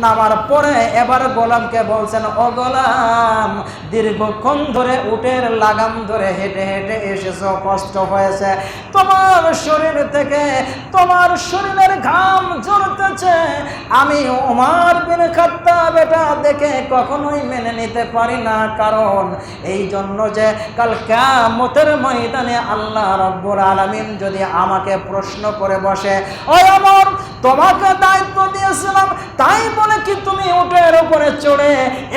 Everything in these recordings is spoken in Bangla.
নামার পরে এবার গোলামকে বলছেন, ও গোলাম, দীর্ঘক্ষণ ধরে উটের লাগাম ধরে হেঁটে হেঁটে এসেছো, কষ্ট হয়েছে, তোমার শরীর থেকে তোমার শরীরের ঘাম ঝরতেছে, আমি ওমর বিন খাত্তাব এটা দেখে কখনোই মেনে নিতে পারি না। কারণ এই জন্য যে কাল কিয়ামতের ময়দানে আল্লাহ রাব্বুল আলামিন যদি আমাকে প্রশ্ন করে বসে, ও ওমর, তোমাকে দায়িত্ব দিয়েছিলাম, তাই বলে কি তুমি উটের উপরে চড়ে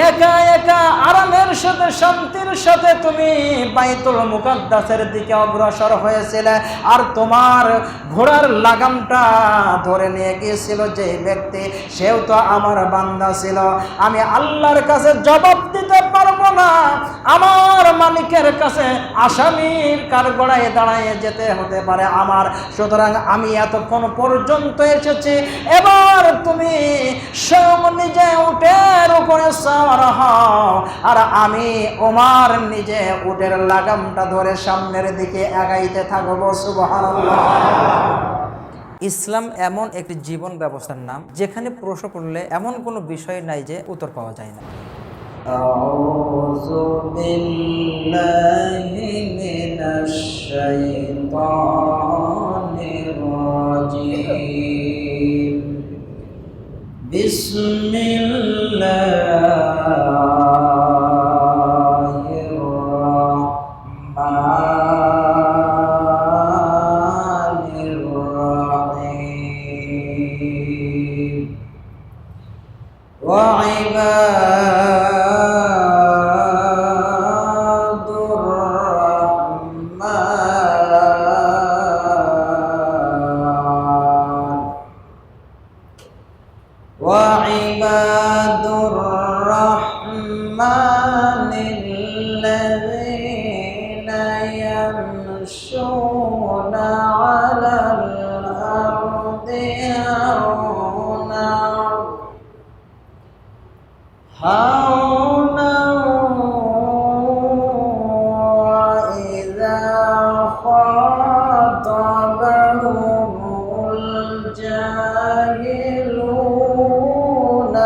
একা একা আরামের সাথে শান্তির সাথে তুমি বাইতুল মুকাদ্দাসের দিকে অগ্রসর হয়েছিলে, আর তোমার ঘোড়ার লাগামটা ধরে নিয়ে গিয়েছিল যে ব্যক্তি, সেও তো আমার বান্দা ছিল। আমি আল্লাহর কাছে জবাব দিতে পারবো না, আমার মালিকের কাছে আসামির কাঠগড়ায় দাঁড়ায় যেতে হতে পারে আমার। সুতরাং আমি এতক্ষণ পর্যন্ত এসেছি, এবার তুমি স্বয়ং নিজে উটের উপরে সওয়ার হও, আর আমি ওমর নিজে উটের লাগামটা ধরে সামনের দিকে আগাইতে থাকবো। সুবহানাল্লাহ। ইসলাম এমন একটি জীবন ব্যবস্থার নাম যেখানে প্রশ্ন করলে এমন কোনো বিষয় নাই যে উত্তর পাওয়া যায় না। আউযু বিল্লাহি মিনাশ শাইতানির রাজীম। বিসমিল্লাহির রাহমানির রাহিম। ওয়া ইবাদুর রাহমান وعباد الرحمن الذين يمشون على الأرض هونا وإذا خاطبهم الجاهلون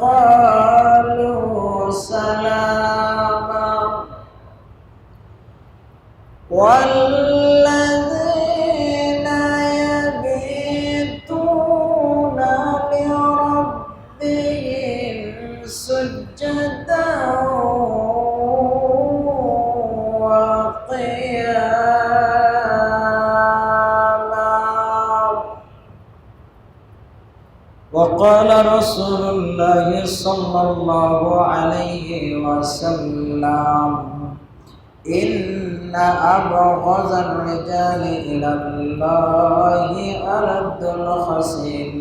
قالوا سلاما والذين يبيتون لربهم سجدا وقياما. وقال رسول الله صلى الله عليه وسلم إن أبغض الرجال إلى الله ألد الخصيم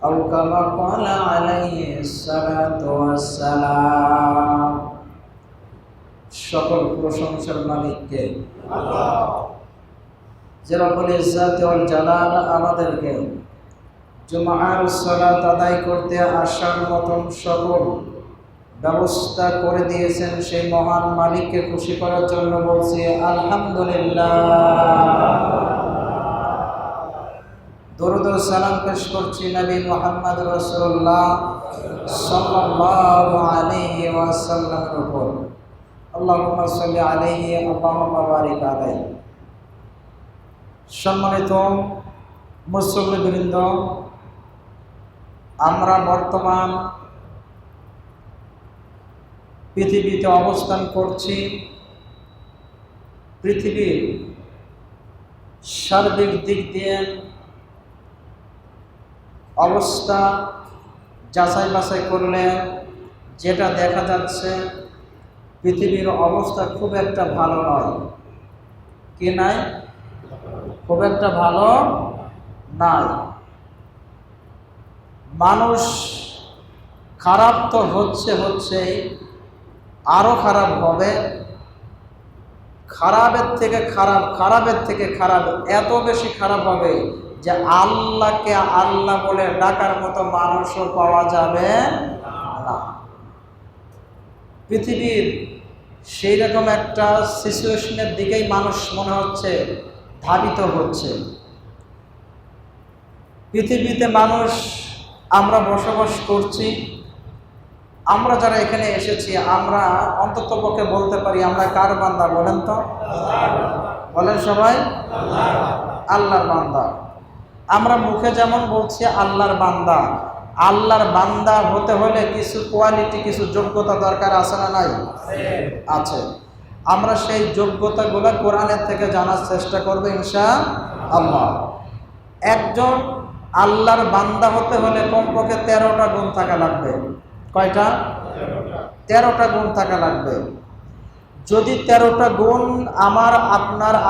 أو كما قال عليه الصلاة والسلام. সকল প্রশংসার মালিককে আল্লাহ, যে রব্বুল ইজ্জত ওয়াল জালাল আমাদেরকে জুমার সালাত আদায় করতে আসার মতন সকল ব্যবস্থা করে দিয়েছেন, সেই মহান মালিককে খুশি করার জন্য বলছি আলহামদুলিল্লাহ। দরুদ ও সালাম পেশ করছি নবী মুহাম্মদ রাসূলুল্লাহ সাল্লাল্লাহু আলাইহি ওয়াসাল্লামের উপর। আল্লাহুম্মা সাল্লি আলাইহি আল্লাহুম্মা বারিক আলাইহি। সম্মানিত মুসল্লিবৃন্দ, আমরা বর্তমান পৃথিবীতে অবস্থান করছি। পৃথিবীর সার্বিক দিক দিয়ে অবস্থা যাচাই বাছাই করলে যেটা দেখা যাচ্ছে, পৃথিবীর অবস্থা খুব একটা ভালো নয়। কি নাই? খুব একটা ভালো নাই। মানুষ খারাপ তো হচ্ছে আরো খারাপ হবে, খারাপের থেকে খারাপ এত বেশি খারাপ হবে যে আল্লাহকে আল্লাহ বলে ডাকার মতো মানুষও পাওয়া যাবে না। পৃথিবীর সেই রকম একটা সিচুয়েশনের দিকেই মানুষ মনে হচ্ছে ধাবিত হচ্ছে। পৃথিবীতে মানুষ আমরা বসবাস করছি, আমরা যারা এখানে এসেছি, আমরা অন্ততপক্ষে বলতে পারি আমরা কার বান্দা বলেন তো? বলেন সবাই, আল্লাহর বান্দা। আমরা মুখে যেমন বলছি আল্লাহর বান্দা, আল্লাহর বান্দা হতে হলে কিছু কোয়ালিটি, কিছু যোগ্যতা দরকার আছে না নাই? আছে। আমরা সেই যোগ্যতাগুলো কোরআনের থেকে জানার চেষ্টা করব ইনশাআল্লাহ। একজন আল্লাহর বান্দা হতে হলে কমপক্ষে 13টা গুণ থাকা লাগবে। কয়টা? 13টা গুণ থাকা লাগবে। যদি 13টা গুণ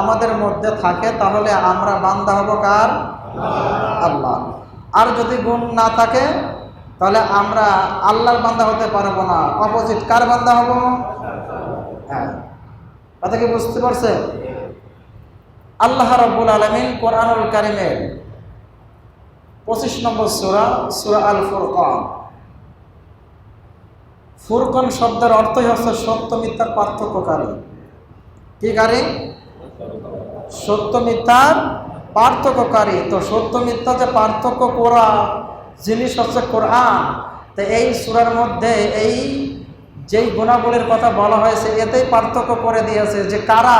আমাদের মধ্যে থাকে তাহলে আমরা বান্দা হব কার? আল্লাহ। আর যদি গুণ না থাকে তাহলে আমরা আল্লাহর বান্দা হতে পারবো না, অপোজিট কার বান্দা হব? হ্যাঁ, কথা কি বুঝতে পারছে? আল্লাহ রাব্বুল আলামিন কোরআনুল কারীমের 25 নম্বর সূরা, সূরা আল ফুরকান। ফুরকান শব্দের অর্থই হচ্ছে সত্য মিথ্যার পার্থক্যকারী। কি কারী? সত্য মিথ্যার পার্থক্যকারী। তো সত্য মিথ্যা যে পার্থক্য করা জিনিস হচ্ছে কোরআন। তো এই সূরার মধ্যে এই যেই গুণাবলীর কথা বলা হয়েছে এতেই পার্থক্য করে দিয়েছে যে কারা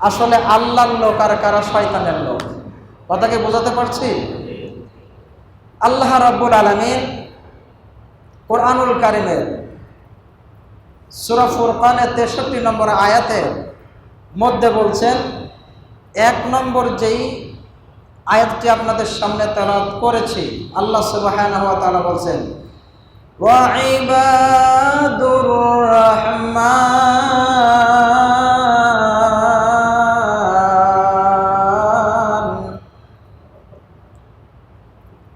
আসলে আল্লাহর লোক আর কারা শয়তানের লোক। কথাকে বোঝাতে পারছি? আল্লাহ রাব্বুল আলামিন কোরআনুল কারীমের সূরা ফুরকানের 63 নম্বর আয়াতের মধ্যে বলছেন, 1 নম্বর যেই আয়াতটি আপনাদের সামনে তেলাওয়াত করেছি, আল্লাহ সুবহানাহু ওয়া তাআলা বলছেন, ওয়া ইবাদুর রহমান,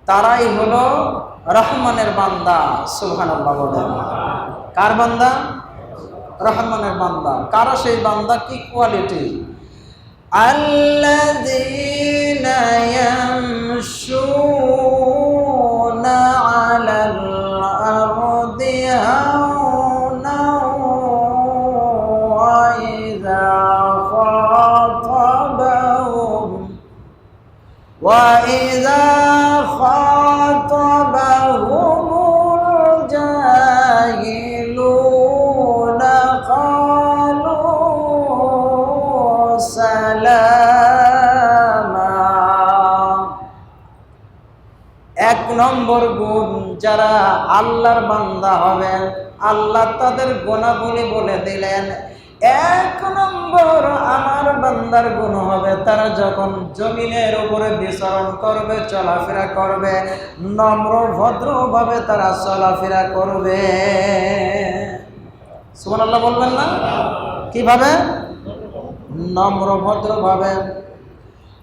তারাই হলো রহমানের বান্দা। সুবহানাল্লাহ বলেন। কার বান্দা? রহমানের বান্দা। কারা সেই বান্দা? কি কোয়ালিটি? আল্লাযীনা ইয়ামশুনা আলাল আরদি হাওনা ওয়া ইযা খাতাবাহুমুল জাহিলুনা ক্বালু সালামা। 1 নম্বর গুণ, যারা আল্লাহর বান্দা হবেন আল্লাহ তাদের গুণাবলী বলে দিলেন। 1 নম্বর আমার বান্দার গুণ হবে তারা যখন জমিনের উপরে বিচরণ করবে, চলাফেরা করবে, নম্র ভদ্রভাবে তারা চলাফেরা করবে। সুবহানাল্লাহ বলবেন না? কিভাবে? নম্র ভদ্রভাবে।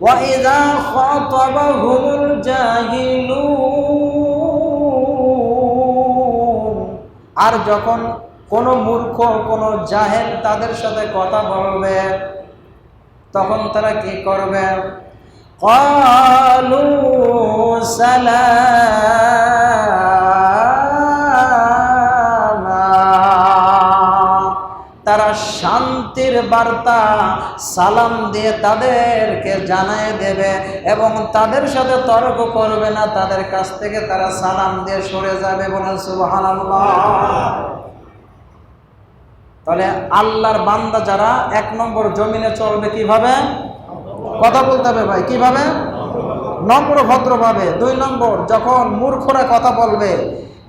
ওয়া ইযা খাতাবাহুমুল জাহিলুন, আর যখন কোন মূর্খ, কোন জাহেল তাদের সাথে কথা বলবে তখন তারা কি করবে? ক্বালু সালামা, তারা শান্তির বার্তা সালাম দিয়ে তাদেরকে জানায় দেবে এবং তাদের সাথে তর্ক করবে না, তাদের কাছ থেকে তারা সালাম দিয়ে সরে যাবে। বলেন সুবহানাল্লাহ। তাহলে আল্লাহর বান্দা যারা 1 নম্বর জমিনে চলবে কিভাবে? কথা বলতে হবে ভাই, কিভাবে? নম্র ভদ্রভাবে। 2 নম্বর, যখন মূর্খরা কথা বলবে,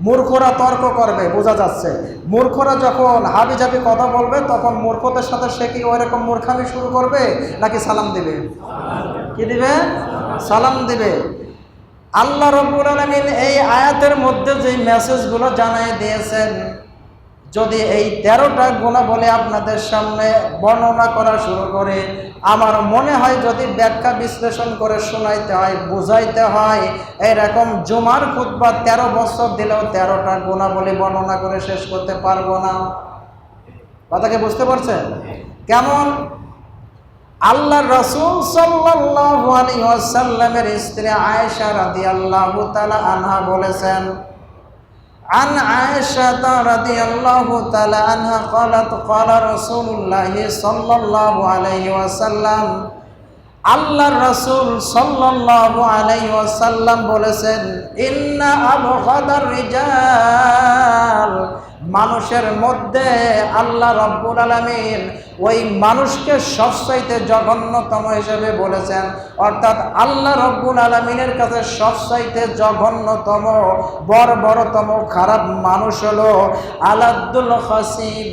মূর্খরা তর্ক করবে, বোঝা যাচ্ছে মূর্খরা যখন হাবিজাবি কথা বলবে তখন মূর্খদের সাথে সে কি ওইরকম মূর্খামি শুরু করবে নাকি সালাম দিবে? কি দিবে? সালাম দিবে। আল্লাহ রাব্বুল আলামিন এই আয়াতের মধ্যে যে মেসেজগুলো জানাই দিয়েছেন, যদি এই 13টা গুণাবলী আপনাদের সামনে বর্ণনা করা শুরু করে, আমার মনে হয় যদি ব্যাখ্যা বিশ্লেষণ করে শোনাইতে হয়, বুঝাইতে হয়, এরকম জুমার খুতবা 13 বছর দিলেও 13টা গুণাবলী বর্ণনা করে শেষ করতে পারবো না। কথাকে বুঝতে পারছেন? কেমন? আল্লাহর রাসূল সাল্লাল্লাহু আলাইহি ওয়াসাল্লামের স্ত্রী আয়েশা রাদিয়াল্লাহু তাআলা আনহা বলেছেন, عن عائشة رضي الله تعالى عنها قالت قال رسول الله صلى الله عليه وسلم আল্লাহর রাসূল সাল্লাল্লাহু আলাইহি ওয়াসাল্লাম বলেছেন, ইন্না আবগাদার রিজাল, মানুষের মধ্যে আল্লাহ রাব্বুল আলামিন ওই মানুষকে সবচাইতে জঘন্যতম হিসেবে বলেছেন। অর্থাৎ আল্লাহ রাব্বুল আলামিনের কাছে সবচাইতে জঘন্যতম বর্বরতম খারাপ মানুষ হলো আলাদ্দুল খাসিম,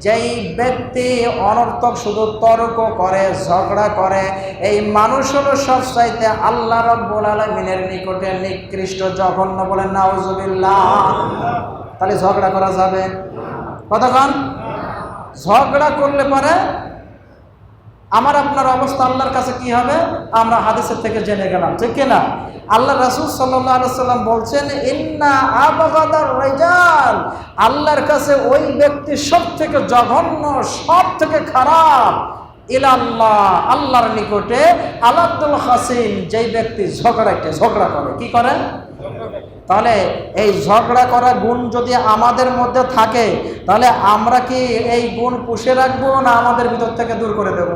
যেই ব্যক্তি অনর্থক শুধু তর্ক করে, ঝগড়া করে, এই মানুষ হলো সবচাইতে আল্লাহ রাব্বুল আলামিনের নিকটে নিকৃষ্ট, জঘন্য। বলেন নাউজুবিল্লাহ। তাহলে ঝগড়া করা যাবে? কতক্ষণ ঝগড়া করলে পরে আমার আপনার অবস্থা আল্লাহর কাছে কি হবে আমরা হাদিসের থেকে জেনে গেলাম, ঠিক কিনা? আল্লাহ রাসূল সাল্লাল্লাহু আলাইহি ওয়াসাল্লাম বলছেন, ইন্না আবগাদার রিজাল, আল্লাহর কাছে ওই ব্যক্তি সব থেকে জঘন্য, সব থেকে খারাপ, ইলাল্লাহ, আল্লাহর নিকটে আলাদ্দুল খাসিম, যেই ব্যক্তি ঝগড়া করে। কি করে? তাহলে এই ঝগড়া করা গুণ যদি আমাদের মধ্যে থাকে, তাহলে আমরা কি এই গুণ পুষে রাখবো না আমাদের ভিতর থেকে দূর করে দেব?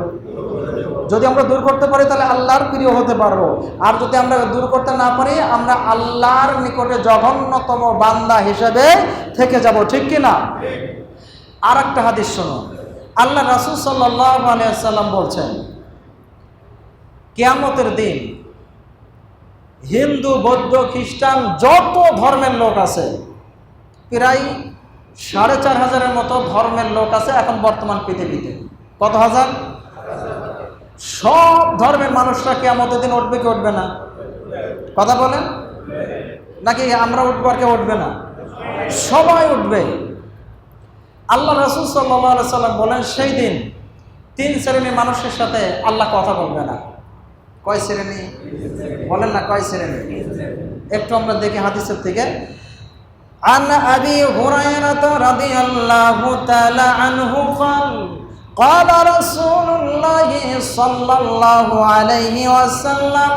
যদি আমরা দূর করতে পারি তাহলে আল্লাহর প্রিয় হতে পারবো, আর যদি আমরা দূর করতে না পারি আমরা আল্লাহর নিকটে জঘন্যতম বান্দা হিসেবে থেকে যাব, ঠিক কিনা? আর একটা হাদিস শোনো, আল্লাহ রাসূল সাল্লাল্লাহু আলাইহি ওয়াসাল্লাম বলছেন, কিয়ামতের দিন হিন্দু, বৌদ্ধ, খ্রিস্টান যত ধর্মের লোক আছে, প্রায় 4500-এর মতো ধর্মের লোক আছে এখন বর্তমান পৃথিবীতে। কত হাজার? সব ধর্মের মানুষরা কিয়ামতের দিন উঠবে কি উঠবে না? কথা বলেন, নাকি আমরা উঠবো আর কেউ উঠবে না? সবাই উঠবে। আল্লাহ রাসূল সাল্লাল্লাহু আলাইহি ওয়াসাল্লাম বলেন, সেই দিন 3 শ্রেণীর মানুষের সাথে আল্লাহ কথা বলবে না। কয় শ্রেণী? বলেন না, কয় শ্রেণী? একটু আমরা দেখি হাদিসের থেকে। আন আবি হুরায়রা রাদিয়াল্লাহু তাআলা আনহু قال رسول الله صلى الله عليه وسلم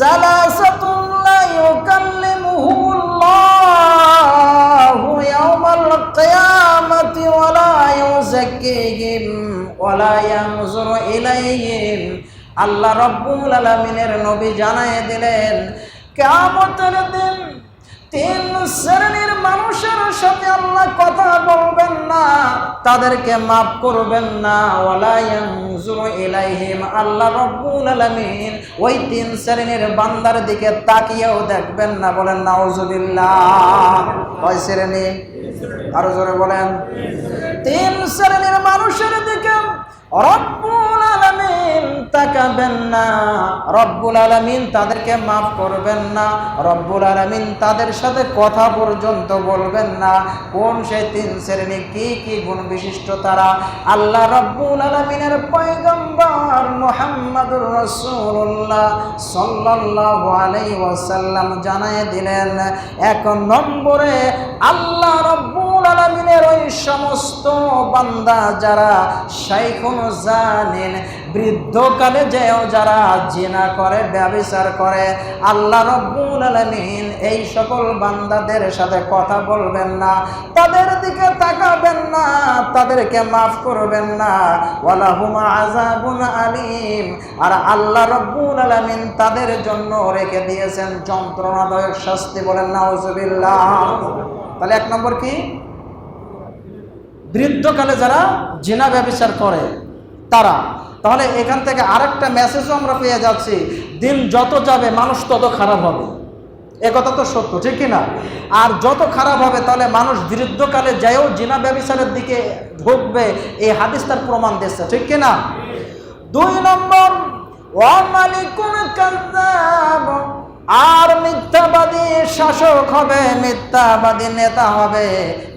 ثلاثة لا يكلمهم الله يوم القيامة ولا يزكيهم ولا ينظر إليهم। আল্লাহ রাব্বুল আলামিনের নবী জানায় দিলেন, কিয়ামতের দিন 3 শ্রেণীর মানুষের সাথে আল্লাহ কথা বলবেন না, তাদেরকে মাফ করবেন না। ওয়ালা ইয়ানজুরু ইলাইহিম, আল্লাহ রাব্বুল আলামিন ওই 3 শ্রেণীর বান্দার দিকে তাকিয়েও দেখবেন না। বলেন নাউজুবিল্লাহ। কয় শ্রেণী? আরো জোরে বলেন। 3 শ্রেণীর মানুষের দিকে রব্বুল আলামিন তাকাবেন না, রব্বুল আলামিন তাদেরকে মাফ করবেন না, রব্বুল আলামিন তাদের সাথে কথা পর্যন্ত বলবেন না। কোন সেই 3 শ্রেণী, কি কি গুণ বিশিষ্ট তারা? আল্লাহ রব্বুল আলামিনের পয়গম্বর মুহাম্মদুর রাসূলুল্লাহ সাল্লাল্লাহু আলাইহি ওয়াসাল্লাম জানায় দিলেন, 1 নম্বরে আল্লাহ রব্বুল আলামিনের ওই সমস্ত বান্দা যারা শাইখুন জানিন, বৃদ্ধকালে যেও যারা জিনা করে, ব্যভিচার করে, আল্লাহ রাব্বুল আলামিন এই সকল বান্দাদের সাথে কথা বলবেন না, তাদের দিকে তাকাবেন না, তাদেরকে মাফ করবেন না। ওয়ালাহুম আযাবুন আলীম, আর আল্লাহ রাব্বুল আলামিন তাদের জন্য রেখে দিয়েছেন যন্ত্রণাদায়ক শাস্তি। বলেন নাউজুবিল্লাহ। তাহলে 1 নম্বর কি? বৃদ্ধকালে যারা জিনা ব্যভিচার করে তারা। তাহলে এখান থেকে আরেকটা মেসেজও আমরা পেয়ে যাচ্ছি, দিন যত যাবে মানুষ তত খারাপ হবে। এ কথা তো সত্য, ঠিক কিনা? আর যত খারাপ হবে তাহলে মানুষ বৃদ্ধকালে যায়ও জিনা ব্যভিচারের দিকে ঢুকবে, এই হাদিস তার প্রমাণ দিচ্ছে, ঠিক কিনা? 2 নম্বর, ওয়া মালিকুন কাযযাব, আর মিথ্যাবাদী শাসক হবে, মিথ্যাবাদী নেতা হবে,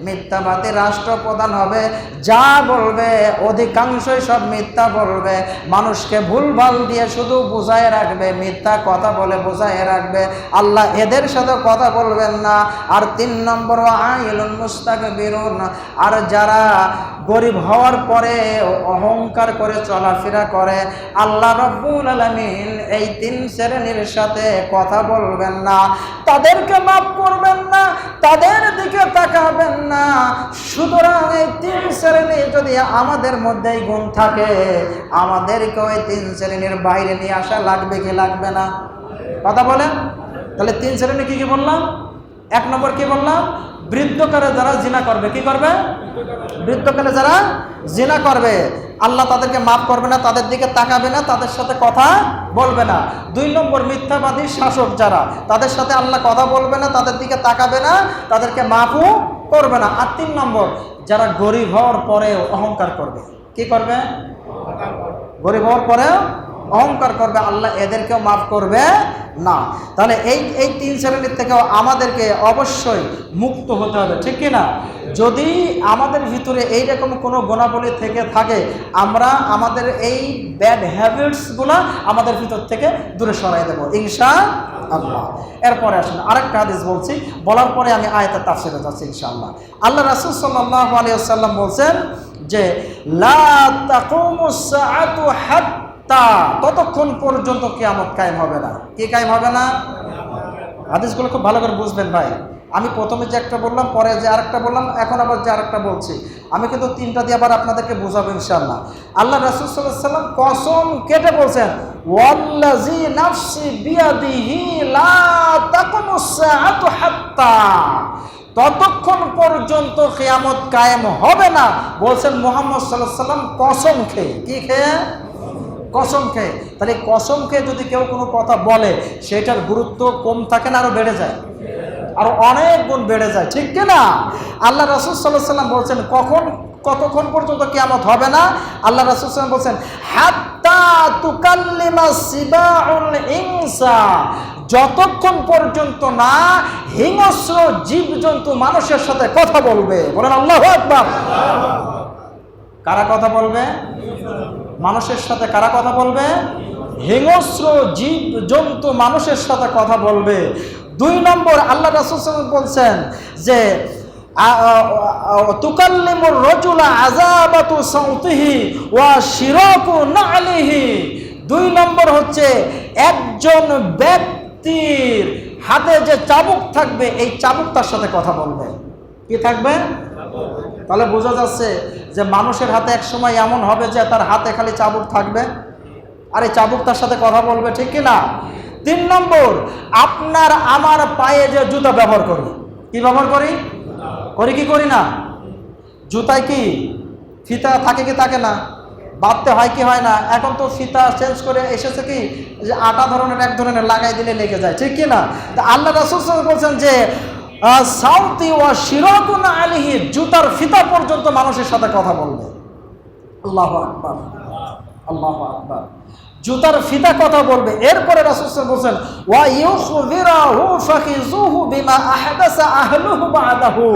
মিথ্যাবাদী রাষ্ট্রপ্রধান হবে, যা বলবে অধিকাংশই সব মিথ্যা বলবে, মানুষকে ভুলভাল দিয়ে শুধু বুঝায় রাখবে, মিথ্যা কথা বলে বুঝায় রাখবে। আল্লাহ এদের সাথে কথা বলবেন না। আর 3 নম্বর, আইলুন মুস্তাকবিরুন, আর যারা গরিব হওয়ার পরে অহংকার করে চলাফেরা করে, আল্লাহ রাব্বুল আলামিন এই 3 শ্রেণীর সাথে কথা বলবেন না, তাদেরকে মাফ করবেন না, তাদের দিকে তাকাবেন না। সুতরাং এই 3 শ্রেণী যদি আমাদের মধ্যে এই গুণ থাকে, আমাদেরকে ওই 3 শ্রেণীর বাইরে নিয়ে আসা লাগবে কি লাগবে না? কথা বলেন। তাহলে 3 শ্রেণী কি কি বললাম? 1 নম্বর কি বললাম? বৃদ্ধকালে যারা জিনা করবে, কি করবে? বৃদ্ধকালে যারা জিনা করবে, আল্লাহ তাদেরকে মাফ করবে না, তাদের দিকে তাকাবে না, তাদের সাথে কথা বলবে না। 2 নম্বর মিথ্যাবাদী শাসক যারা, তাদের সাথে আল্লাহ কথা বলবে না, তাদের দিকে তাকাবে না, তাদেরকে মাফও করবে না। আর 3 নম্বর যারা গরিব হওয়ার পরেও অহংকার করবে, কি করবে? গরিব হওয়ার পরেও অহংকার করবে, আল্লাহ এদেরকেও মাফ করবে না। তাহলে এই 3 শ্রেণীর থেকেও আমাদেরকে অবশ্যই মুক্ত হতে হবে, ঠিক কি না? যদি আমাদের ভিতরে এইরকম কোনো গুণাবলী থেকে থাকে, আমরা আমাদের এই ব্যাড হ্যাবিটসগুলো আমাদের ভিতর থেকে দূরে সরাই দেবো ইনশাআল্লাহ। এরপরে আসুন আরেকটা হাদিস বলছি, বলার পরে আমি আয়াতের তাফসীরে যাচ্ছি ইনশাআল্লাহ। আল্লাহ রাসূল সাল্লাল্লাহু আলাইহি ওয়াসাল্লাম বলছেন যে লা তাকুমুস সাআতু হাত্তা, ততক্ষণ পর্যন্ত কিয়ামত কায়েম হবে না। কি কায়েম হবে না? হাদিসগুলো খুব ভালো করে বুঝবেন ভাই। আমি প্রথমে যে একটা বললাম, পরে যে আরেকটা বললাম, এখন আবার যে আরেকটা বলছি, আমি কিন্তু 3টা দিয়ে আবার আপনাদেরকে বোঝাবো ইনশাআল্লাহ। আল্লাহ রাসূল সাল্লাল্লাহু আলাইহি ওয়াসাল্লাম কসম কেটে বলছেন, ওয়াল্লাযী নাফসি বিয়াদিহি লা তাকুমুস সাআতু হাত্তা, ততক্ষণ পর্যন্ত কিয়ামত কায়েম হবে না। বলছেন মুহাম্মদ সাল্লাল্লাহু আলাইহি ওয়াসাল্লাম কসম খেয়ে। কি খেয়ে? কসম খেয়ে। তাহলে কসম খেয়ে যদি কেউ কোনো কথা বলে, সেটার গুরুত্ব কম থাকে না, আরো বেড়ে যায়, আরো অনেক গুণ বেড়ে যায়, ঠিক কি না? আল্লাহ রাসূল সাল্লাল্লাহু আলাইহি ওয়াসাল্লাম বলছেন কতক্ষণ পর্যন্ত কিয়ামত হবে না? আল্লাহ রাসূল সাল্লাল্লাহু আলাইহি ওয়াসাল্লাম বলছেন হাত্তা তুকাল্লিমা সিবাউল ইনসা, যতক্ষণ পর্যন্ত না হিংস্র জীবজন্তু মানুষের সাথে কথা বলবে। বলেন আল্লাহু আকবার। কারা কথা বলবে? মানুষের সাথে কারা কথা বলবে? হিংস্র জীব জন্তু মানুষের সাথে কথা বলবে। 2 নম্বর আল্লাহ রাসূল সাল্লাল্লাহু আলাইহি ওয়াসাল্লাম বলছেন যে তুকাল্লিমুর রাজুলা আযাবাতু সাউতিহি ওয়া শিরাকু নালিহি। 2 নম্বর হচ্ছে একজন ব্যক্তির হাতে যে চাবুক থাকবে, এই চাবুক তার সাথে কথা বলবে। কি থাকবে? তাহলে বোঝা যাচ্ছে যে মানুষের হাতে এক সময় এমন হবে যে তার হাতে খালি চাবুক থাকবে, আর এই চাবুক তার সাথে কথা বলবে, ঠিক কি না? 3 নম্বর, আপনার আমার পায়ে যে জুতা ব্যবহার করি, কি ব্যবহার করি? কি করি না? জুতায় কি ফিতা থাকে কি থাকে না? বাঁধতে হয় কি হয় না? এখন তো ফিতা চেঞ্জ করে এসেছে কি যে আটা ধরনের এক ধরনের লাগাই দিলে লেগে যায়, ঠিক কি না? আল্লাহ রাসূল সাল্লাল্লাহু আলাইহি ওয়াসাল্লাম বলছেন যে সাউতি ওয়া শিরাকুন আলাইহি, জুতার ফিতা পর্যন্ত মানুষের সাথে কথা বলবে। আল্লাহু আকবার, আল্লাহু আকবার। জুতার ফিতা কথা বলবে। এরপরে রাসূল সাল্লাল্লাহু আলাইহি ওয়াসাল্লাম ওয়া ইউখবিরাহু ফাখিযুহু বিমা আহদাসা আহলুহু বা'দাহু,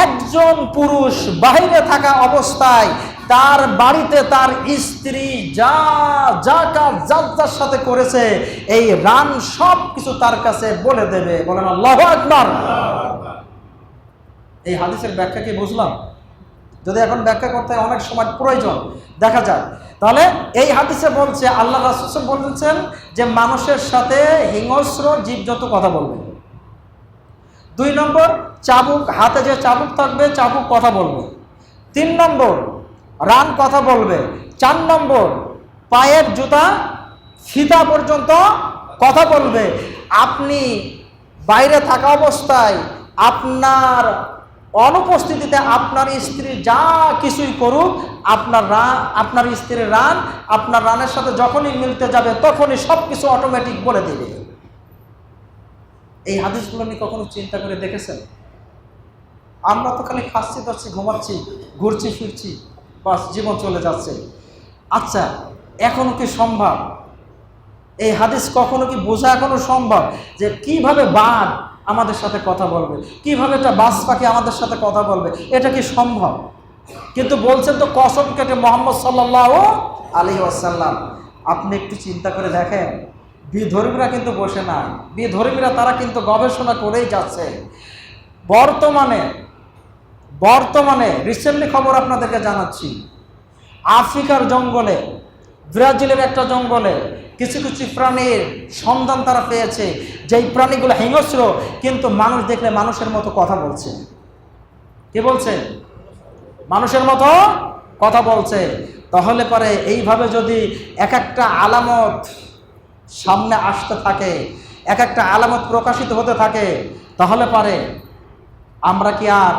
একজন পুরুষ বাইরে থাকা অবস্থায় তার বাড়িতে তার স্ত্রী যা যা কাজ যার সাথে করেছে, এই রান সব কিছু তার কাছে বলে দেবে। বলেন আল্লাহু আকবার। এই হাদিসের ব্যাখ্যা কি বুঝলাম? যদি এখন ব্যাখ্যা করতে অনেক সময় প্রয়োজন দেখা যায়, তাহলে এই হাদিসে বলছে আল্লাহ রাসূল বলেছেন যে মানুষের সাথে হিংস্র জীবজন্তু কথা বলবে। 2 নম্বর, চাবুক, হাতে যে চাবুক থাকবে চাবুক কথা বলবে। 3 নম্বর, রান কথা বলবে। 4 নম্বর, পায়ের জুতা ফিতা পর্যন্ত কথা বলবে। আপনি বাইরে থাকা অবস্থায় আপনার অনুপস্থিতিতে আপনার স্ত্রী যা কিছুই করুক, আপনার স্ত্রীর রান আপনার রানের সাথে যখনই মিলতে যাবে তখনই সব কিছু অটোমেটিক বলে দেবে। এই হাদিসগুলো নিয়ে কখনো চিন্তা করে দেখেছেন? আমরা তো খালি খাচ্ছি দাচ্ছি ঘুমাচ্ছি ঘুরছি ফিরছি, বাস জীবন চলে যাচ্ছে। আচ্ছা, এখনো কি সম্ভব? এই হাদিস কখনো কি বোঝা এখনো সম্ভব যে কিভাবে বাঘ আমাদের সাথে কথা বলবে, কিভাবে একটা বাজ পাখি আমাদের সাথে কথা বলবে? এটা কি সম্ভব? কিন্তু বলছেন তো কসম কেটে মুহাম্মদ সাল্লাল্লাহু আলাইহি ওয়াসাল্লাম। আপনি একটু চিন্তা করে দেখেন, বিধর্মীরা কিন্তু বসে না, বিধর্মীরা তারা কিন্তু গবেষণা করেই যাচ্ছে। বর্তমানে রিসেন্টলি খবর আপনাদেরকে জানাচ্ছি, আফ্রিকার জঙ্গলে, ব্রাজিলের একটা জঙ্গলে কিছু কিছু প্রাণীর সন্ধান তারা পেয়েছে, যেই প্রাণীগুলো হিংস্র কিন্তু মানুষ দেখলে মানুষের মতো কথা বলছে। কি বলছে? মানুষের মতো কথা বলছে। তাহলে পরে এইভাবে যদি এক একটা আলামত সামনে আসতে থাকে, এক একটা আলামত প্রকাশিত হতে থাকে, তাহলে পরে আমরা কি আর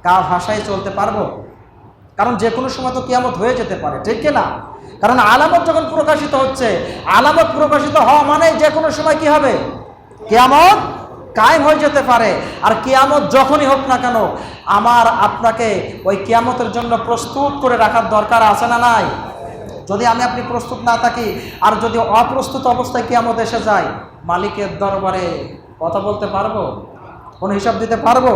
কার ভাষায় চলতে পারবো? কারণ যে কোনো সময় তো কিয়ামত হয়ে যেতে পারে, ঠিক কিনা? কারণ আলামত যখন প্রকাশিত হচ্ছে, আলামত প্রকাশিত হওয়া মানে যে কোনো সময় কি হবে? কিয়ামত কায়েম হয়ে যেতে পারে। আর কিয়ামত যখনই হোক না কেন, আমার আপনাকে ওই কিয়ামতের জন্য প্রস্তুত করে রাখার দরকার আছে না নাই? যদি আমি আপনি প্রস্তুত না থাকি, আর যদি অপ্রস্তুত অবস্থায় কিয়ামত এসে যায়, মালিকের দরবারে কথা বলতে পারবো? কোনো হিসাব দিতে পারবো?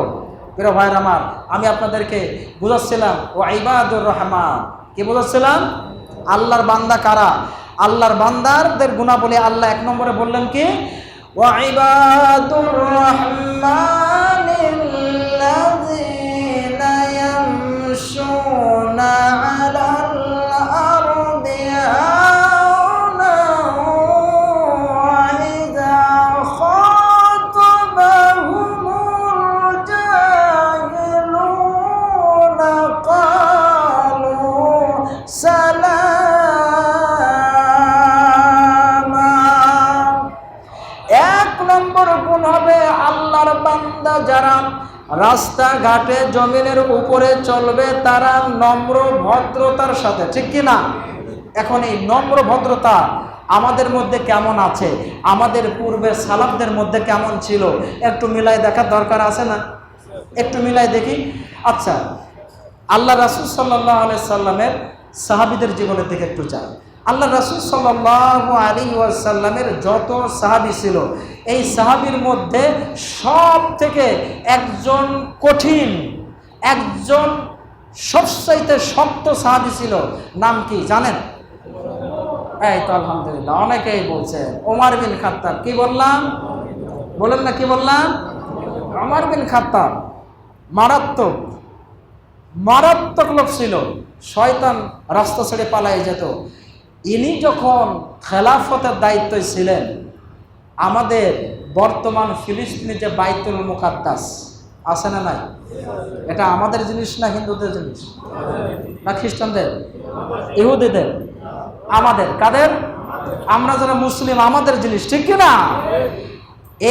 প্রিয় ভাইয়ের আমার, আমি আপনাদেরকে বুঝাচ্ছিলাম ও ইবাদুর রহমান। কি বুঝাচ্ছিলাম? আল্লাহর বান্দা কারা? আল্লাহর বান্দারদের গুণাবলী আল্লাহ 1 নম্বরে বললেন কি? ওয়া ইবাদুর রহমানিল্লাযীনা ইয়ামশুনা আলাল আরদি হাওনা ওয়া ইযা খাতাবাহুমুল জাহিলুনা ক্বালু সালামা। 1 নম্বর গুণ হবে আল্লাহর বান্দা যারা রাস্তাঘাটে জমিনের উপরে চলবে তারা নম্র ভদ্রতার সাথে, ঠিক কি না? এখন এই নম্র ভদ্রতা আমাদের মধ্যে কেমন আছে, আমাদের পূর্বে সালাফদের মধ্যে কেমন ছিল, একটু মিলাই দেখার দরকার আছে না? একটু মিলাই দেখি। আচ্ছা, আল্লাহ রাসূল সাল্লাল্লাহু আলাইহি সাল্লামের সাহাবীদের জীবনের দিকে একটু যাই। আল্লাহ রাসূল সাল্লাল্লাহু আলাইহি ওয়াসাল্লামের যত সাহাবী ছিল, এই সাহাবীর মধ্যে সব থেকে একজন কঠিন, একজন সবচাইতে শক্ত সাহাবী ছিল। নাম কি জানেন? এই তো আলহামদুলিল্লাহ, অনেকেই বলছেন ওমর বিন খাত্তাব। কি বললাম? বলেন না, কি বললাম? ওমর বিন খাত্তাব মারাত্মক মারাত্মক লোক ছিল। শয়তান রাস্তা ছেড়ে পালায় যেত। ইনি যখন খেলাফতের দায়িত্বে ছিলেন, আমাদের বর্তমান ফিলিস্তিনে যে বাইতুল মুকাদ্দাস আছে না নাই, এটা আমাদের জিনিস না হিন্দুদের জিনিস না খ্রিস্টানদের? ইহুদিদের। আমাদের কাদের? আমরা যারা মুসলিম আমাদের জিনিস, ঠিক কি না?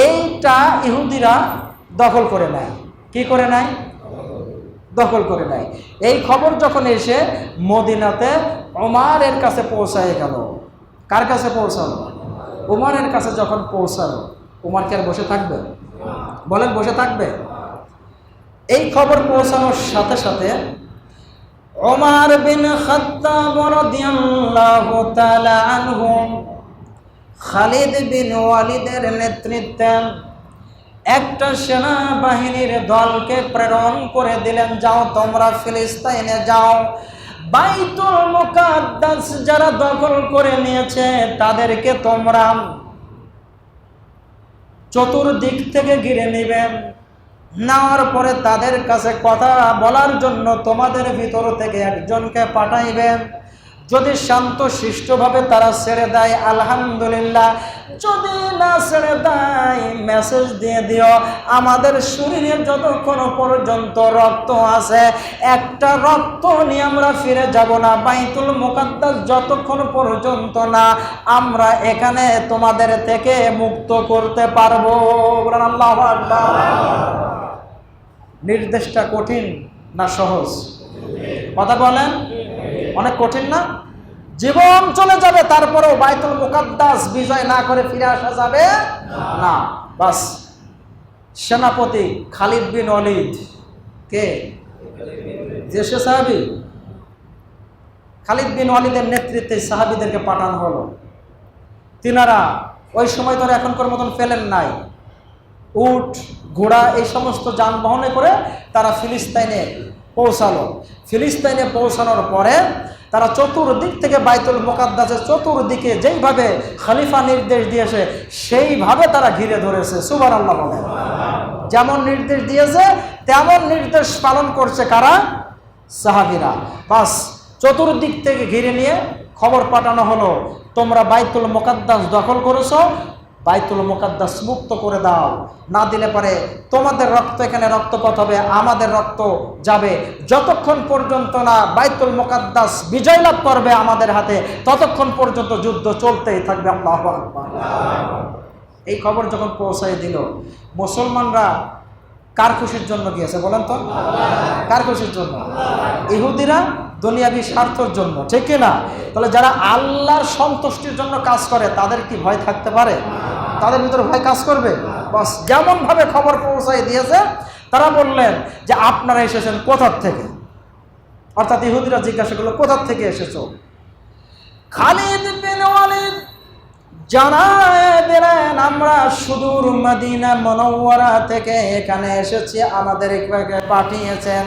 এইটা ইহুদিরা দখল করে নেয়। কি করে নেয়? দখল করে নেয়। এই খবর যখন এসে মদিনাতে ওমরের কাছে পৌঁছায় গেল। কার কাছে পৌঁছালো? ওমরের কাছে যখন পৌঁছালো, ওমর কি আর বসে থাকবে? বলেন, বসে থাকবে? এই খবর পৌঁছানোর সাথে সাথে ওমর বিন খাত্তাব রাদিয়াল্লাহু তাআলা আনহু খালিদ বিন ওয়ালিদের নেতৃত্বে একটা সেনাবাহিনীর দলকে প্রেরণ করে দিলেন, যাও তোমরা ফিলিস্তিনে যাও, বাইতুল মুকাদ্দাস যারা দখল করে নিয়েছে তাদেরকে তোমরা চতুর্দিক থেকে ঘিরে নেবেন। নেওয়ার পরে তাদের কাছে কথা বলার জন্য তোমাদের ভিতর থেকে একজনকে পাঠাইবেন। যদি শান্ত শিষ্টভাবে তারা ছেড়ে দেয় আলহামদুলিল্লাহ, যদি না ছেড়ে দেয় মেসেজ দিয়ে দিও আমাদের শরীরে যতক্ষণ পর্যন্ত রক্ত আছে একটা রক্ত নিয়ে আমরা ফিরে যাব না। বাইতুল মুকাদ্দাস যতক্ষণ পর্যন্ত না আমরা এখানে তোমাদের থেকে মুক্ত করতে পারবো। আল্লাহু আকবার। নির্দেশটা কঠিন না সহজ? কথা বলেন, অনেক কঠিন না? জীবন চলে যাবে, তারপরেও বাইতুল মুকাদ্দাস বিজয় না করে ফিরে আসা যাবে না। বাস, সেনাপতি খালিদ বিন ওয়ালিদ কে? যে সে সাহাবী। খালিদ বিন ওয়ালিদের নেতৃত্বে সাহাবীদেরকে পাঠানো হলো। তিনারা ওই সময় ধরে এখনকার মতন ফেলেন নাই, উট ঘোড়া এই সমস্ত যানবাহনে করে তারা ফিলিস্তিনে পৌঁছালো। ফিলিস্তিনে পৌঁছানোর পরে তারা চতুর্দিক থেকে বাইতুল মুকাদ্দাসের চতুর্দিকে যেইভাবে খলিফা নির্দেশ দিয়েছে সেইভাবে তারা ঘিরে ধরেছে। সুবহানাল্লাহ বলেন। যেমন নির্দেশ দিয়েছে তেমন নির্দেশ পালন করছে কারা? সাহাবীরা। বাস, চতুর্দিক থেকে ঘিরে নিয়ে খবর পাঠানো হলো, তোমরা বাইতুল মুকাদ্দাস দখল করেছো, বাইতুল মুকাদ্দাস মুক্ত করে দাও, না দিলে পরে তোমাদের রক্ত এখানে রক্তপাত হবে, আমাদের রক্ত যাবে। যতক্ষণ পর্যন্ত না বাইতুল মুকাদ্দাস বিজয় লাভ করবে আমাদের হাতে, ততক্ষণ পর্যন্ত যুদ্ধ চলতেই থাকবে। আল্লাহু আকবার। এই খবর যখন পৌঁছায় দিল, মুসলমানরা কার খুশির জন্য গিয়েছে বলেন তো? কার খুশির জন্য? ইহুদিরা দুনিয়াবি স্বার্থের জন্য, ঠিক না? তাহলে যারা আল্লাহর সন্তুষ্টির জন্য কাজ করে তাদের কি ভয় থাকতে পারে? তাদের ভিতরে ভয় কাজ করবে? বাস, যেমন ভাবে খবর পৌঁছায় দিয়েছে, তারা বললেন যে আপনারা এসেছেন কোথার থেকে? অর্থাৎ ইহুদিরা জিজ্ঞাসা করলো, কোথার থেকে এসেছো? খালিদ বিন ওয়ালিদ জানায় দিলেন, আমরা সুদূর মদিনা মুনাওয়ারা থেকে এখানে এসেছি, আমাদেরকে পাঠিয়েছেন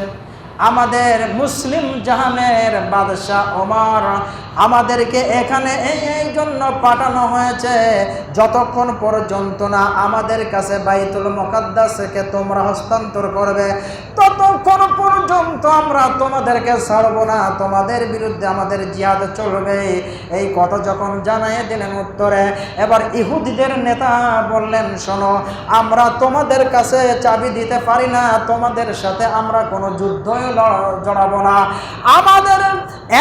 আমাদের মুসলিম জাহানের বাদশাহ ওমর, আমাদেরকে এখানে এই জন্য পাঠানো হয়েছে, যতক্ষণ পর্যন্ত না আমাদের কাছে বাইতুল মুকাদ্দাসকে তোমরা হস্তান্তর করবে, ততক্ষণ পর্যন্ত আমরা তোমাদেরকে ছাড়বো না, তোমাদের বিরুদ্ধে আমাদের জিহাদ চলবে। এই কথা যখন জানাই দিলেন উত্তরে, এবার ইহুদিদের নেতা বললেন, শোনো, আমরা তোমাদের কাছে চাবি দিতে পারি না, তোমাদের সাথে আমরা কোনো যুদ্ধই জড়াবো না, আমাদের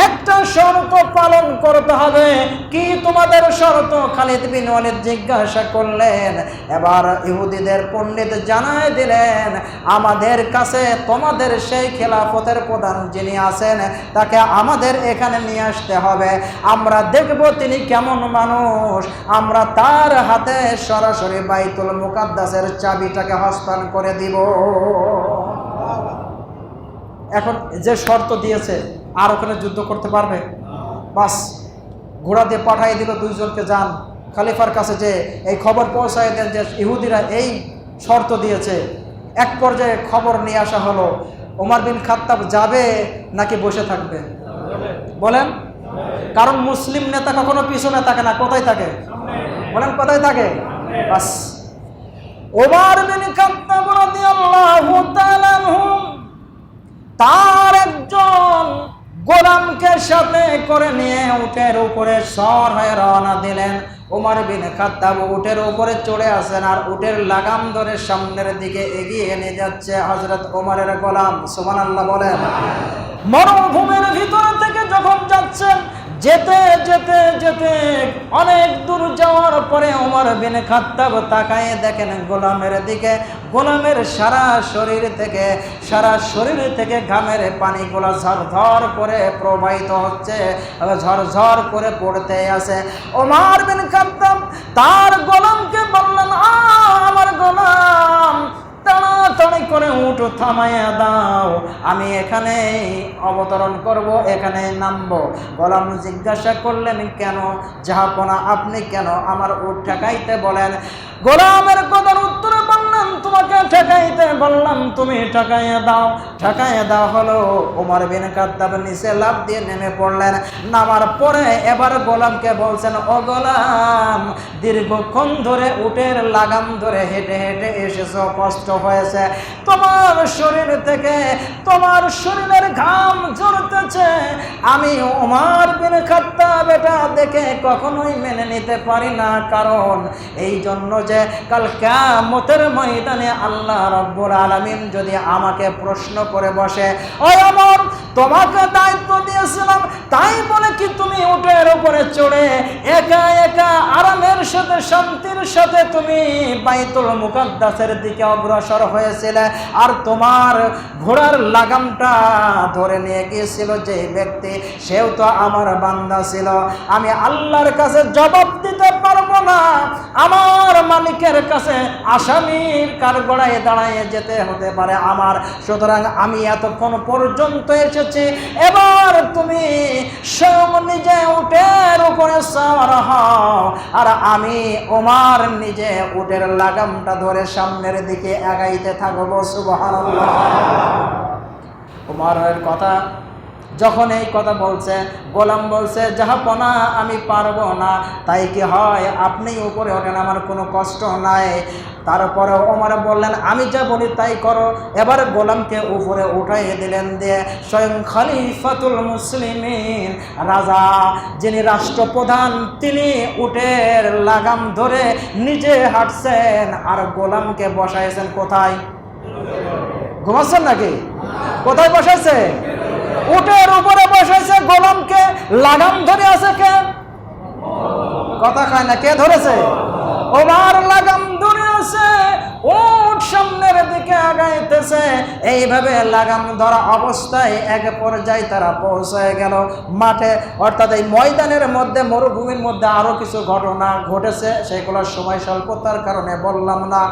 একটা শর্ত পালন করতে হবে। কি তোমাদের শর্ত? খালিদ বিন ওয়ালিদ জিজ্ঞাসা করলেন। এবার ইহুদিদের পণ্ডিত জানায় দিলেন, আমাদের কাছে তোমাদের সেই খেলাফতের প্রধান যিনি আছেন তাকে আমাদের এখানে নিয়ে আসতে হবে, আমরা দেখব তিনি কেমন মানুষ, আমরা তার হাতে সরাসরি বাইতুল মুকাদ্দাসের চাবিটাকে হস্তান্তর করে দিব। এখন যে শর্ত দিয়েছে, আর ওখানে যুদ্ধ করতে পারবে? বাস, ঘোড়া দিয়ে পাঠিয়ে দিল দুইজনকে, যান খলিফার কাছে, যে এই খবর পৌঁছায় দেন যে ইহুদিরা এই শর্ত দিয়েছে। এক পর্যায়ে খবর নিয়ে আসা হলো, ওমর বিন খাত্তাব যাবে নাকি বসে থাকবে? বলেন, কারণ মুসলিম নেতা কখনো পিছনে থাকে না, কোথায় থাকে? বলেন, কোথায় থাকে? বাস, ওমর বিন খাত্তাব রাদিয়াল্লাহু তাআলা আনহু তার একজন গোলামকে সাথে করে নিয়ে উটের উপরে সওয়ার হয়ে রওনা দিলেন। ওমর বিন খাত্তাব উটের উপরে চড়ে আসেন, আর উটের লাগাম ধরে সামনের দিকে এগিয়ে নিয়ে যাচ্ছে হযরত ওমরের গোলাম। সুবহানাল্লাহ বলেন। মরুভূমির ভিতর থেকে যখন যাচ্ছেন, যেতে যেতে যেতে অনেক দূর যাওয়ার পরে ওমর বিন খাত্তাব তাকায় দেখেন গোলামের দিকে, গোলামের সারা শরীর থেকে ঘামের পানিগুলো ঝরঝর করে প্রবাহিত হচ্ছে, ঝরঝর করে পড়তে আছে। ওমর বিন খাত্তাব তার গোলামকে বললেন, আমার গোলাম, তাড়াতাড়ি করে উট থামাইয়া দাও, আমি এখানে অবতরণ করব, এখানে নামবো। গোলাম জিজ্ঞাসা করলেন, কেন জাহাপনা, আপনি কেন আমার উট ঠেকাইতে বলেন? গোলামের কথার উত্তরে বললেন, তোমাকে ঠেকাইতে বললাম, তুমি ঠেকাইয়া দাও। ঠেকাইয়া দাও হলো। ওমর বিন খাত্তাব নিচে লাফ দিয়ে নেমে পড়লেন। নামার পরে এবার গোলামকে বলছেন, ও গোলাম, দীর্ঘক্ষণ ধরে উটের লাগাম ধরে হেঁটে হেঁটে এসেছো, কষ্ট হয়েছে, তোমার শরীর থেকে তোমার শরীরের ঘাম ঝরতেছে, আমি ওমর বিন খাত্তাব এটা দেখে কখনোই মেনে নিতে পারি না, কারণ এই জন্য যে কাল কিয়ামতের ময়দানে আল্লাহ রাব্বুল আলামিন যদি আমাকে প্রশ্ন করে বসে, ওই ওমর, তোমাকে দায়িত্ব দিয়েছিলাম, তাই বলে কি তুমি উটের উপরে চড়ে একা একা আরামের সাথে শান্তির সাথে তুমি বাইতুল মুকাদ্দাসের দিকে অগ্রসর হয়েছিলে, আর তোমার ঘোড়ার লাগামটা ধরে নিয়ে গিয়েছিল যে ব্যক্তি, সেও তো আমার বান্দা ছিল, আমি আল্লাহর কাছে জবাব দিতে পারবো না, আমার মালিকের কাছে আসামির কাঠগড়ায় দাঁড়ায় যেতে হতে পারে আমার, সুতরাং আমি এতক্ষণ পর্যন্ত এসেছি, এবার তুমি স্বয়ং নিজে উটের উপরে সওয়ার হও, আর আমি ওমর নিজে উটের লাগামটা ধরে সামনের দিকে এগাইতে থাকবো। সুবহানাল্লাহ। ওমরের কথা যখন এই কথা বলছে, গোলাম বলছে জাহাপনা আমি পারবো না। তাই কি হয়, আপনি উপরে ওঠেন, আমার কোনো কষ্ট নাই। তারপরে ওমর বললেন আমি যা বলি তাই করো। এবার গোলামকে উপরে উঠাইয়ে দিলেন, দিয়ে স্বয়ং খলিফাতুল মুসলিমিন, রাজা যিনি রাষ্ট্রপ্রধান, তিনি উটের লাগাম ধরে নিজে হাঁটছেন আর গোলামকে বসাইছেন কোথায়? ঘুমাচ্ছেন নাকি? কোথায় বসাইছে? উটের উপরে বসাইছে। গোলামকে লাগাম ধরে আছে কে? কথা কয় না, কে ধরেছে? ওমর লাগাম ধরে আছে, উট সামনের দিকে আগাইতেছে। এইভাবে লাগাম ধরা অবস্থায় এক পর্যায়ে তারা পৌঁছে গেল মাঠে, অর্থাৎ এই ময়দানের মধ্যে, মরুভূমির মধ্যে আরো কিছু ঘটনা ঘটেছে, সেগুলোর সময় স্বল্পতার কারণে বললাম না।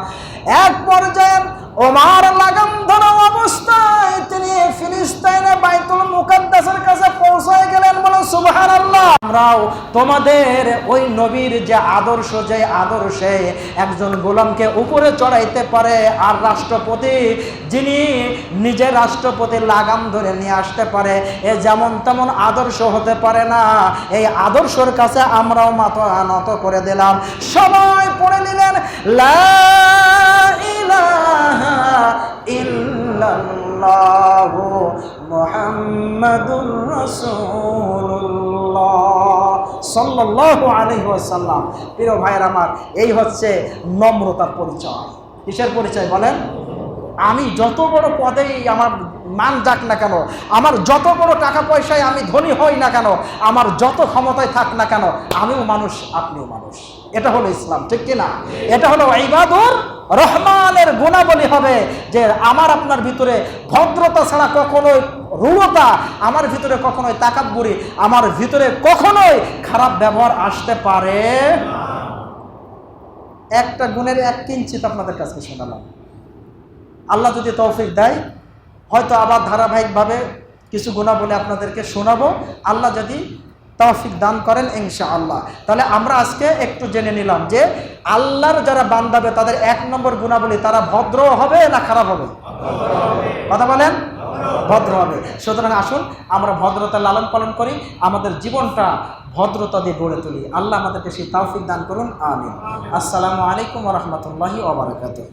এক পর্যায়ে ওমর লাগাম ধরা অবস্থায় তিনি ফিলিস্তিনে বাইতুল মুকাদ্দাসের কাছে পৌঁছে গেলেন। বলো সুবহানাল্লাহ। আমরাও তোমাদের ওই নবীর যে আদর্শ, যে আদর্শে একজন গোলামকে উপরে চড়াইতে পারে, আর রাষ্ট্রপতি যিনি নিজের রাষ্ট্রপতি লাগাম ধরে নিয়ে আসতে পারে, এ যেমন তেমন আদর্শ হতে পারে না। এই আদর্শের কাছে আমরাও মাথা নত করে দিলাম। সবাই পড়ে নিলেন লা ইলাহা ইল্লাল্লাহু মুহাম্মাদুর রাসূলুল্লাহ সাল্লাল্লাহু আলাইহি ওয়াসাল্লাম। প্রিয় ভাইয়ের আমার, এই হচ্ছে নম্রতার পরিচয়। কিসের পরিচয় বলেন? আমি যত বড় পদেই আমার মান যাক না কেন, আমার যত বড় টাকা পয়সায় আমি ধনী হই না কেন, আমার যত ক্ষমতায় থাক না কেন, আমিও মানুষ, আপনিও মানুষ। এটা হলো ইসলাম, ঠিক কিনা? এটা হলো ইবাদুর রহমানের গুণাবলী হবে যে আমার আপনার ভিতরে ভদ্রতা ছাড়া কখনোই রূঢ়তা, আমার ভিতরে কখনোই তাকাব্বুরি, আমার ভিতরে কখনোই খারাপ ব্যবহার আসতে পারে। একটা গুণের এক কিঞ্চিত আপনাদের কাছে শোনালাম। আল্লাহ যদি তৌফিক দেয়, হয়তো আবার ধারাবাহিকভাবে কিছু গুণাবলী আপনাদেরকে শোনাবো, আল্লাহ যদি তৌফিক দান করেন ইনশাআল্লাহ। তাহলে আমরা আজকে একটু জেনে নিলাম যে আল্লাহর যারা বান্দাবে তাদের এক নম্বর গুণাবলী, তারা ভদ্র হবে না খারাপ হবে? কথা বলেন, ভদ্র হবে। সুতরাং আসুন আমরা ভদ্রতা লালন পালন করি, আমাদের জীবনটা ভদ্রতা দিয়ে গড়ে তুলি। আল্লাহ আমাদেরকে সেই তৌফিক দান করুন, আমিন। আসসালামু আলাইকুম ওয়া রাহমাতুল্লাহি ওয়া বারাকাতুহু।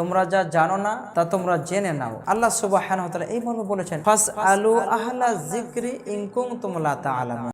তোমরা যা জানো না তা তোমরা জেনে নাও। আল্লাহ সুবহানাহু ওয়া তাআলা এই মর্মে বলেছেন, ফাসআলু আহলা যিকরি ইন কুনতুম লা তা'লামুন।